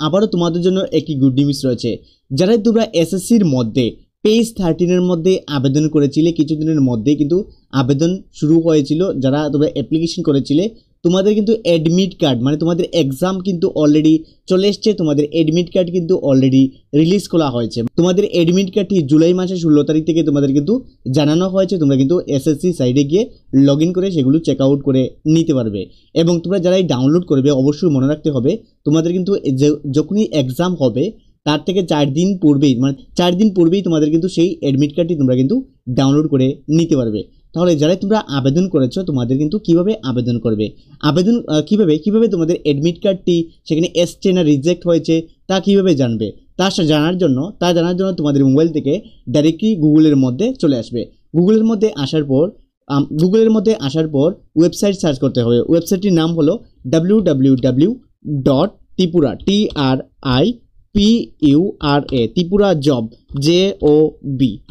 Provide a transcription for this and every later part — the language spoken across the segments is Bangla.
আবারও তোমাদের জন্য একটি গুড নিউজ রয়েছে। যারা তোমরা এসএসসির মধ্যে পেজ 13 এর মধ্যে আবেদন করেছিলে, কিছুদিনের মধ্যে কিন্তু আবেদন শুরু হয়েছিল। যারা তোমরা অ্যাপ্লিকেশন করেছিলে তোমাদের কিন্তু অ্যাডমিট কার্ড মানে তোমাদের এক্সাম কিন্তু অলরেডি চলে এসছে। তোমাদের অ্যাডমিট কার্ড কিন্তু অলরেডি রিলিজ করা হয়েছে। তোমাদের অ্যাডমিট কার্ডটি জুলাই মাসের 16 তারিখ থেকে তোমাদের কিন্তু জানানো হয়েছে। তোমরা কিন্তু এসএসসি সাইডে গিয়ে লগ ইন করে সেগুলো চেক আউট করে নিতে পারবে। এবং তোমরা যারাই ডাউনলোড করবে অবশ্যই মনে রাখতে হবে তোমাদের কিন্তু যখনই এক্সাম হবে তার থেকে 4 দিন পূর্বেই মানে 4 দিন পূর্বেই তোমাদের কিন্তু সেই অ্যাডমিট কার্ডটি তোমরা কিন্তু ডাউনলোড করে নিতে পারবে। তাহলে যারা তোমরা আবেদন করেছো তোমাদের কিন্তু কিভাবে আবেদন করবে, আবেদন কিভাবে তোমাদের অ্যাডমিট কার্ডটি সেখানে এসছে না রিজেক্ট হয়েছে তা কিভাবে জানবে, তা জানার জন্য তোমাদের মোবাইল থেকে ডাইরেক্টলি গুগলের মধ্যে চলে আসবে। গুগলের মধ্যে আসার পর ওয়েবসাইট সার্চ করতে হবে। ওয়েবসাইটটির নাম হলো www.tripura ত্রিপুরা জব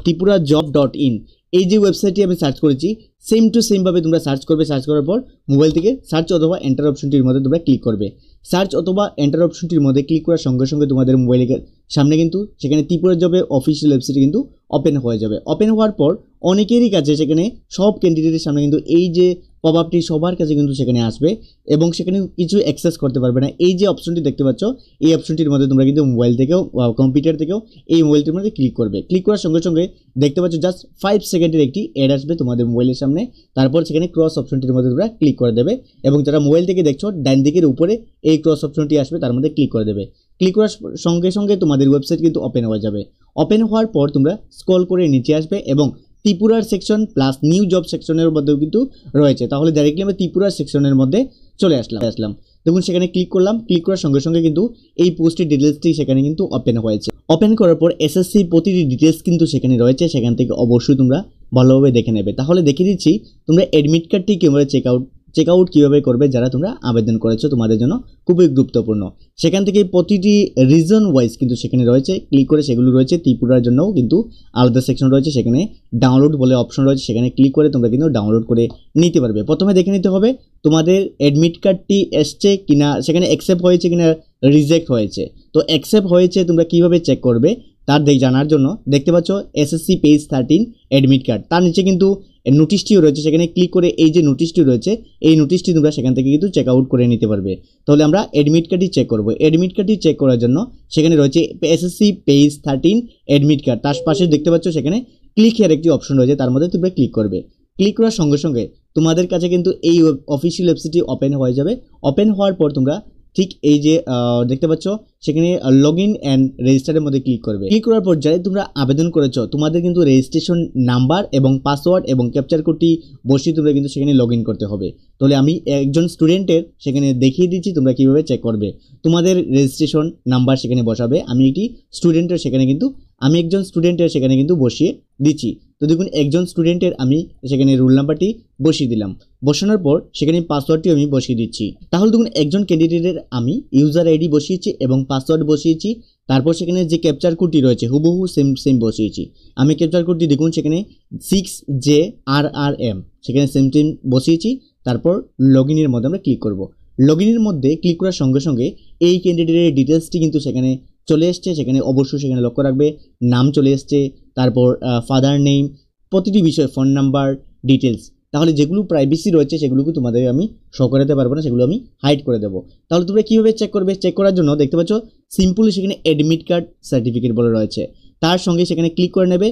ত্রিপুরাজব.in এই যে ওয়েবসাইটটি আমি সার্চ করেছি সেম টু সেম ভাবে তোমরা সার্চ করবে। সার্চ করার পর মোবাইল থেকে সার্চ অথবা এন্টার অপশনটির মধ্যে তোমরা ক্লিক করবে। সার্চ অথবা এন্টার অপশনটির মধ্যে ক্লিক করার সঙ্গে সঙ্গে তোমাদের মোবাইলের সামনে কিন্তু সেখানে ত্রিপুরা জবের অফিসিয়াল ওয়েবসাইট কিন্তু ওপেন হয়ে যাবে। ওপেন হওয়ার পর অনেকেরই কাছে সেখানে সব ক্যান্ডিডেটের সামনে কিন্তু এই যে পপআপটি সবার কাছে কিন্তু সেখানে আসবে এবং সেখানে কিছু অ্যাক্সেস করতে পারবে না। এই যে অপশনটি দেখতে পাচ্ছ এই অপশনটির মধ্যে তোমরা কিন্তু মোবাইল থেকেও কম্পিউটার থেকেও এই মোবাইলটির মধ্যে ক্লিক করবে। ক্লিক করার সঙ্গে সঙ্গে দেখতে পাচ্ছ জাস্ট 5 সেকেন্ডের একটি অ্যাড আসবে তোমাদের মোবাইলের সামনে। তারপর সেখানে ক্রস অপশনটির মধ্যে তোমরা ক্লিক করে দেবে এবং যারা মোবাইল থেকে দেখছো ডান দিকের উপরে এই ক্রস অপশনটি আসবে তার মধ্যে ক্লিক করে দেবে। ক্লিক করার সঙ্গে সঙ্গে তোমাদের ওয়েবসাইট কিন্তু ওপেন হয়ে যাবে। ওপেন হওয়ার পর তোমরা স্ক্রল করে নিচে আসবে এবং ত্রিপুরার সেকশন প্লাস নিউ জব সেকশনের মধ্যেও কিন্তু রয়েছে। তাহলে ডাইরেক্টলি আমরা ত্রিপুরার সেকশনের মধ্যে চলে আসলাম। দেখুন সেখানে ক্লিক করলাম। ক্লিক করার সঙ্গে সঙ্গে কিন্তু এই পোস্টের ডিটেলসটি সেখানে কিন্তু ওপেন হয়েছে। ওপেন করার পর এসএসসি প্রতিটি ডিটেলস কিন্তু সেখানে রয়েছে, সেখান থেকে অবশ্যই তোমরা ভালোভাবে দেখে নেবে। তাহলে দেখে দিচ্ছি তোমরা অ্যাডমিট কার্ডটি কীভাবে চেক আউট কীভাবে করবে যারা তোমরা আবেদন করেছো তোমাদের জন্য খুবই গুরুত্বপূর্ণ। সেখান থেকে প্রতিটি রিজন ওয়াইজ কিন্তু সেখানে রয়েছে। ক্লিক করে সেগুলো রয়েছে। ত্রিপুরার জন্যও কিন্তু আলাদা সেকশন রয়েছে, সেখানে ডাউনলোড বলে অপশন রয়েছে, সেখানে ক্লিক করে তোমরা কিন্তু ডাউনলোড করে নিতে পারবে। প্রথমে দেখে নিতে হবে তোমাদের অ্যাডমিট কার্ডটি এসছে কিনা, সেখানে অ্যাকসেপ্ট হয়েছে কিনা রিজেক্ট হয়েছে। তো অ্যাকসেপ্ট হয়েছে তোমরা কিভাবে চেক করবে তার জানার জন্য দেখতে পাচ্ছ এসএসসি পেজ 13 অ্যাডমিট কার্ড, তার নিচে কিন্তু নোটিশটিও রয়েছে। সেখানে ক্লিক করে এই যে নোটিশটি রয়েছে এই নোটিশটি তোমরা সেখান থেকে কিন্তু চেক আউট করে নিতে পারবে। তাহলে আমরা অ্যাডমিট কার্ডটি চেক করব। অ্যাডমিট কার্ডটি চেক করার জন্য সেখানে রয়েছে এসএসসি পেজ 13 অ্যাডমিট কার্ড, তার পাশে দেখতে পাচ্ছ সেখানে ক্লিক হিয়ার একটি অপশন রয়েছে, তার মধ্যে তোমরা ক্লিক করবে। ক্লিক করার সঙ্গে সঙ্গে তোমাদের কাছে কিন্তু এই অফিসিয়াল ওয়েবসাইটটি ওপেন হয়ে যাবে। ওপেন হওয়ার পর তোমরা ঠিক এই যে দেখতে পাচ্ছ সেখানে লগ ইন অ্যান্ড রেজিস্টারের মধ্যে ক্লিক করবে। ক্লিক করার পর যারা তোমরা আবেদন করেছো তোমাদের কিন্তু রেজিস্ট্রেশন নাম্বার এবং পাসওয়ার্ড এবং ক্যাপচার কোডটি বসিয়ে তোমরা কিন্তু সেখানে লগ ইন করতে হবে। তাহলে আমি একজন স্টুডেন্টের সেখানে দেখিয়ে দিচ্ছি তোমরা কীভাবে চেক করবে। তোমাদের রেজিস্ট্রেশন নাম্বার সেখানে বসাবে। আমি একজন স্টুডেন্টের সেখানে কিন্তু বসিয়ে দিচ্ছি। তো দেখুন একজন স্টুডেন্টের আমি সেখানে রোল নাম্বারটি বসিয়ে দিলাম। বসানোর পর সেখানে পাসওয়ার্ডটিও আমি বসিয়ে দিচ্ছি। তাহলে দেখুন একজন ক্যান্ডিডেটের আমি ইউজার আইডি বসিয়েছি এবং পাসওয়ার্ড বসিয়েছি। তারপর সেখানে যে ক্যাপচার কোডটি রয়েছে হুবহু সেম বসিয়েছি। আমি ক্যাপচার কোডটি দেখুন সেখানে 6JRRM সেখানে সেম বসিয়েছি। তারপর লগ ইনের মধ্যে আমরা ক্লিক করব। লগ ইনের মধ্যে ক্লিক করার সঙ্গে সঙ্গে এই ক্যান্ডিডেটের ডিটেলসটি কিন্তু সেখানে চলে এসছে। সেখানে অবশ্যই সেখানে লক্ষ্য রাখবে নাম চলে এসছে, তারপর ফাদার নেম, প্রতিটি বিষয় ফোন নাম্বার ডিটেলস। তাহলে যেগুলো প্রাইভেসি রয়েছে সেগুলোকে তোমাদের আমি শো করাতে পারবো না, সেগুলো আমি হাইড করে দেবো। তাহলে তোমরা কীভাবে চেক করবে? চেক করার জন্য দেখতে পাচ্ছ সিম্পলি সেখানে অ্যাডমিট কার্ড সার্টিফিকেট বলে রয়েছে, তার সঙ্গে সেখানে ক্লিক করে নেবে।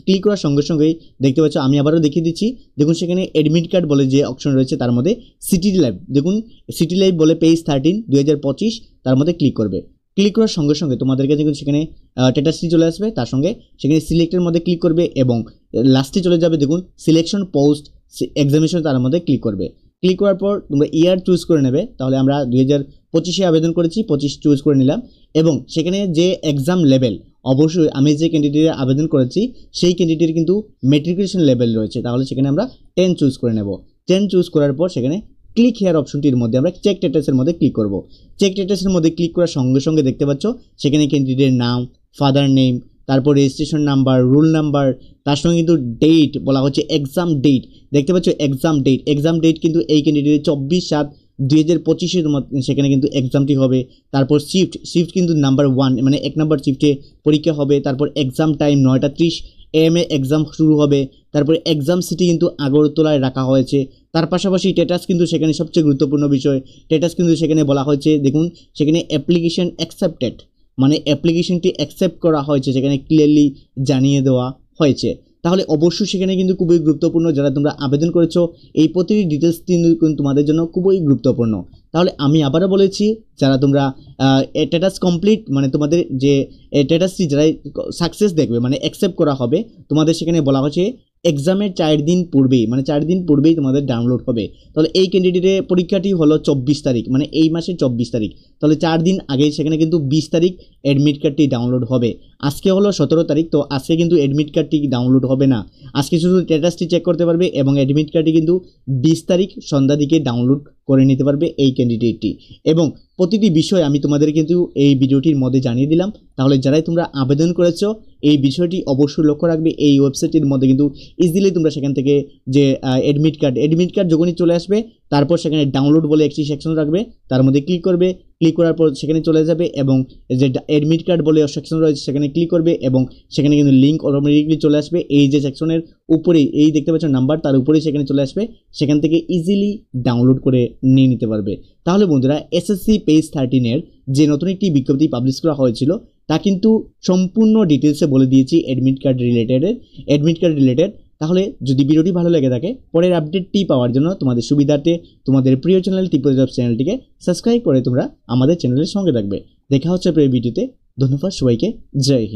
ক্লিক করার সঙ্গে সঙ্গেই দেখতে পাচ্ছ আমি আবারও দেখিয়ে দিচ্ছি। দেখুন সেখানে অ্যাডমিট কার্ড বলে যে অপশন রয়েছে তার মধ্যে সিটি লাইভ, দেখুন সিটি লাইভ বলে পেজ 13 2025 তার মধ্যে ক্লিক করবে। ক্লিক করার সঙ্গে সঙ্গে তোমাদের কাছে কিন্তু সেখানে স্ট্যাটাসটি চলে আসবে। তার সঙ্গে সেখানে সিলেক্টের মধ্যে ক্লিক করবে এবং লাস্টে চলে যাবে দেখুন সিলেকশন পোস্ট এক্সামিনেশন, তার মধ্যে ক্লিক করবে। ক্লিক করার পর তোমরা ইয়ার চুজ করে নেবে। তাহলে আমরা 2025-এ আবেদন করেছি, 25 চুজ করে নিলাম এবং সেখানে যে এক্সাম লেভেল অবশ্যই আমি যে ক্যান্ডিডেটের আবেদন করেছি সেই ক্যান্ডিডেটের কিন্তু মেট্রিকুলেশন লেভেল রয়েছে। তাহলে সেখানে আমরা 10 চুজ করে নেব। 10 চুজ করার পর সেখানে ক্লিক হেয়ার অপশনটির মধ্যে আমরা চেক স্ট্যাটাসের মধ্যে ক্লিক করব। চেক স্ট্যাটাসের মধ্যে ক্লিক করার সঙ্গে সঙ্গে দেখতে পাচ্ছ সেখানে ক্যান্ডিডেটের নাম, ফাদার নেম, তারপর রেজিস্ট্রেশন নাম্বার, রোল নাম্বার, তার সঙ্গে কিন্তু ডেট বলা হচ্ছে এক্সাম ডেট। দেখতে পাচ্ছ এক্সাম ডেট কিন্তু এই ক্যান্ডিডেটের 2025-এর সেখানে কিন্তু এক্সামটি হবে। তারপর শিফট কিন্তু নাম্বার 1 মানে 1 নাম্বার শিফটে পরীক্ষা হবে। তারপর এক্সাম টাইম 9:30 AM এক্সাম শুরু হবে। তারপরে এক্সাম সিটি কিন্তু আগরতলায় রাখা হয়েছে। তার পাশাপাশি স্ট্যাটাস কিন্তু সেখানে সবচেয়ে গুরুত্বপূর্ণ বিষয়, স্ট্যাটাস কিন্তু সেখানে বলা হয়েছে, দেখুন সেখানে অ্যাপ্লিকেশন অ্যাকসেপ্টেড, মানে অ্যাপ্লিকেশনটি অ্যাকসেপ্ট করা হয়েছে, সেখানে ক্লিয়ারলি জানিয়ে দেওয়া হয়েছে। তাহলে অবশ্যই সেখানে কিন্তু খুবই গুরুত্বপূর্ণ, যারা তোমরা আবেদন করেছো এই প্রতিটি ডিটেলস কিন্তু তোমাদের জন্য খুবই গুরুত্বপূর্ণ। তাহলে আমি আবারও বলেছি, যারা তোমরা স্ট্যাটাস কমপ্লিট মানে তোমাদের যে স্ট্যাটাসটি যারা সাকসেস দেখবে মানে অ্যাকসেপ্ট করা হবে, তোমাদের সেখানে বলা হচ্ছে এক্সামের 4 দিন পূর্বেই, মানে 4 দিন পূর্বেই তোমাদের ডাউনলোড হবে। তাহলে এই ক্যান্ডিডেটের পরীক্ষাটি হলো 24 তারিখ, মানে এই মাসের 24 তারিখ। তাহলে 4 দিন আগে সেখানে কিন্তু 20 তারিখ অ্যাডমিট কার্ডটি ডাউনলোড হবে। আজকে হলো 17 তারিখ, তো আজকে কিন্তু অ্যাডমিট কার্ডটি ডাউনলোড হবে না। আজকে শুধু স্ট্যাটাসটি চেক করতে পারবে এবং অ্যাডমিট কার্ডটি কিন্তু 20 তারিখ সন্ধ্যা দিকে ডাউনলোড করে নিতে পারবে এই ক্যান্ডিডেটটি। এবং প্রতিটি বিষয় আমি তোমাদের কিন্তু এই ভিডিওটির মধ্যে জানিয়ে দিলাম। তাহলে যারাই তোমরা আবেদন করেছো এই বিষয়টি অবশ্যই লক্ষ্য রাখবে। এই ওয়েবসাইটের মধ্যে কিন্তু ইজিলি তোমরা সেখান থেকে যে অ্যাডমিট কার্ড যখনই চলে আসবে, তারপর সেখানে ডাউনলোড বলে একটি সেকশন রাখবে, তার মধ্যে ক্লিক করবে। ক্লিক করার পর সেখানে চলে যাবে এবং যে অ্যাডমিট কার্ড বলে সেকশন রয়েছে সেখানে ক্লিক করবে এবং সেখানে কিন্তু লিঙ্ক অটোমেটিকলি চলে আসবে। এই যে সেকশনের উপরেই এই দেখতে পাচ্ছ নাম্বার, তার উপরেই সেখানে চলে আসবে, সেখান থেকে ইজিলি ডাউনলোড করে নিয়ে নিতে পারবে। তাহলে বন্ধুরা, এসএসসি পেজ 13-এর যে নতুন একটি বিজ্ঞপ্তি পাবলিশ করা হয়েছিল তা কিন্তু সম্পূর্ণ ডিটেলসে বলে দিয়েছি অ্যাডমিট কার্ড রিলেটেড। তাহলে যদি ভিডিওটি ভালো লেগে থাকে, পরের আপডেটটি পাওয়ার জন্য তোমাদের সুবিধার্থে তোমাদের প্রিয় চ্যানেল টিপো জবস চ্যানেলটিকে সাবস্ক্রাইব করে তোমরা আমাদের চ্যানেলের সঙ্গে থাকবে। দেখা হচ্ছে পরের ভিডিওতে। ধন্যবাদ সবাইকে, জয় হিন্দ।